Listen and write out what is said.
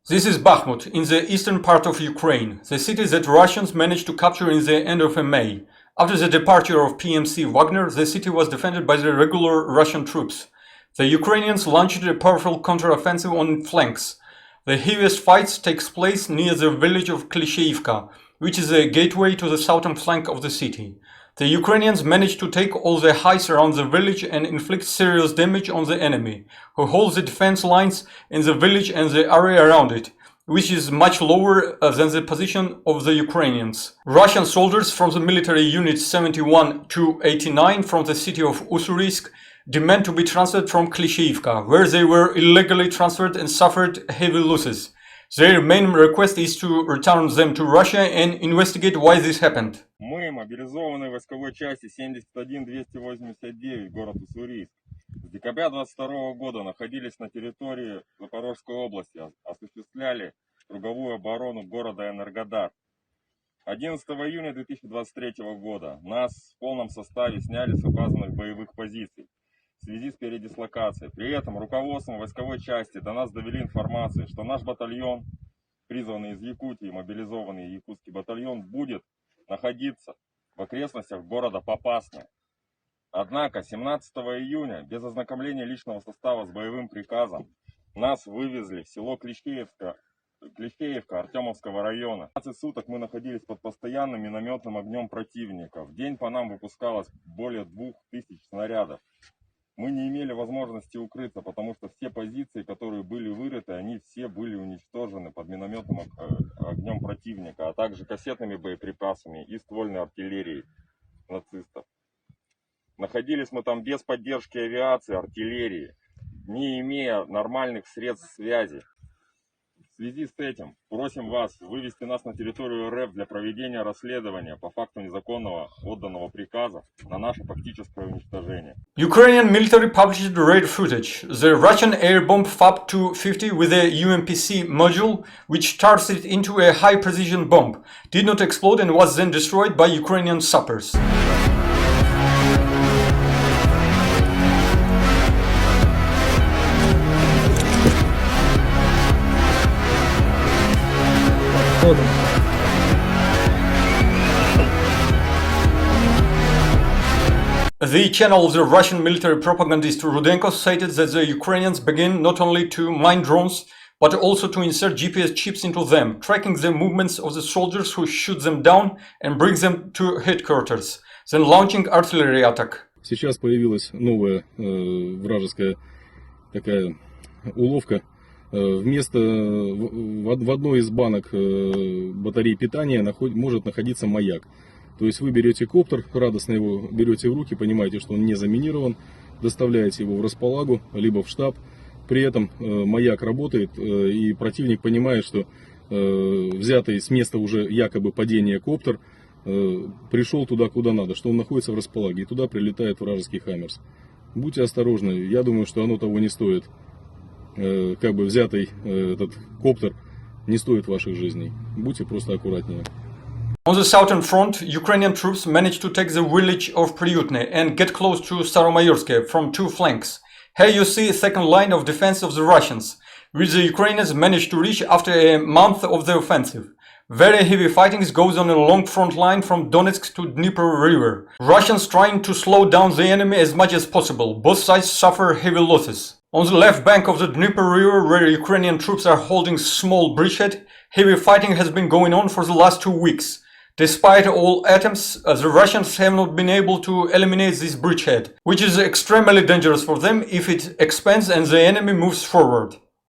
This is Bakhmut, in the eastern part of Ukraine, the city that Russians managed to capture in the end of May. After the departure of PMC Wagner, the city was defended by the regular Russian troops. The Ukrainians launched a powerful counter-offensive on flanks. The heaviest fights take place near the village of Klishevika, which is a gateway to the southern flank of the city. The Ukrainians managed to take all the heights around the village and inflict serious damage on the enemy, who holds the defense lines in the village and the area around it, which is much lower than the position of the Ukrainians. Russian soldiers from the military units 71 to 89 from the city of Ussurisk demand to be transferred from Klishevika, where they were illegally transferred and suffered heavy losses. Their main request is to return them to Russia and investigate why this happened. Мы, мобилизованные войсковой части 71289, город Уссурийск, с декабря 2022 года находились на территории Запорожской области, осуществляли круговую оборону города Энергодар. 11 июня 2023 года нас в полном составе сняли с указанных боевых позиций в связи с передислокацией. При этом руководством войсковой части до нас довели информацию, что наш батальон, призванный из Якутии, мобилизованный якутский батальон, будет находиться в окрестностях города Попасная. Однако 17 июня, без ознакомления личного состава с боевым приказом, нас вывезли в село Клишеевка Артемовского района. 15 суток мы находились под постоянным минометным огнем противника. В день по нам выпускалось более 2000 снарядов. Мы не имели возможности укрыться, потому что все позиции, которые были вырыты, они все были уничтожены под минометным огнем противника, а также кассетными боеприпасами и ствольной артиллерией нацистов. Находились мы там без поддержки авиации, артиллерии, не имея нормальных средств связи. В связи с этим просим вас вывести нас на территорию РФ для проведения расследования по факту незаконного отданного приказа на наше фактическое уничтожение. Ukrainian military published raid footage. The Russian air bomb FAB-250 with a UMPC module, which turns it into a high-precision bomb, did not explode and was then destroyed by Ukrainian sappers. The channel of the Russian military propagandist Rudenko stated that the Ukrainians began not only to mine drones, but also to insert GPS chips into them, tracking the movements of the soldiers who shoot them down and bring them to headquarters, then launching artillery attack. Сейчас появилась новая вражеская такая уловка. Вместо в одной из банок батареи питания может находиться маяк. То есть вы берете коптер, радостно его берете в руки, понимаете, что он не заминирован, доставляете его в располагу, либо в штаб. При этом маяк работает, и противник понимает, что взятый с места уже якобы падения коптер пришел туда, куда надо, что он находится в располаге, и туда прилетает вражеский Хаммерс. Будьте осторожны, я думаю, что оно того не стоит. Как бы взятый этот коптер не стоит ваших жизней. Будьте просто аккуратнее. On the southern front, Ukrainian troops managed to take the village of Priutne and get close to Staromayorsk from two flanks. Here you see a second line of defense of the Russians, which the Ukrainians managed to reach after a month of the offensive. Very heavy fighting goes on a long front line from Donetsk to Dnieper River. Russians trying to slow down the enemy as much as possible. Both sides suffer heavy losses. On the left bank of the Dnieper River, where Ukrainian troops are holding small bridgehead, heavy fighting has been going on for the last 2 weeks. Despite all attempts, the Russians have not been able to eliminate this bridgehead, which is extremely dangerous for them if it expands and the enemy moves forward.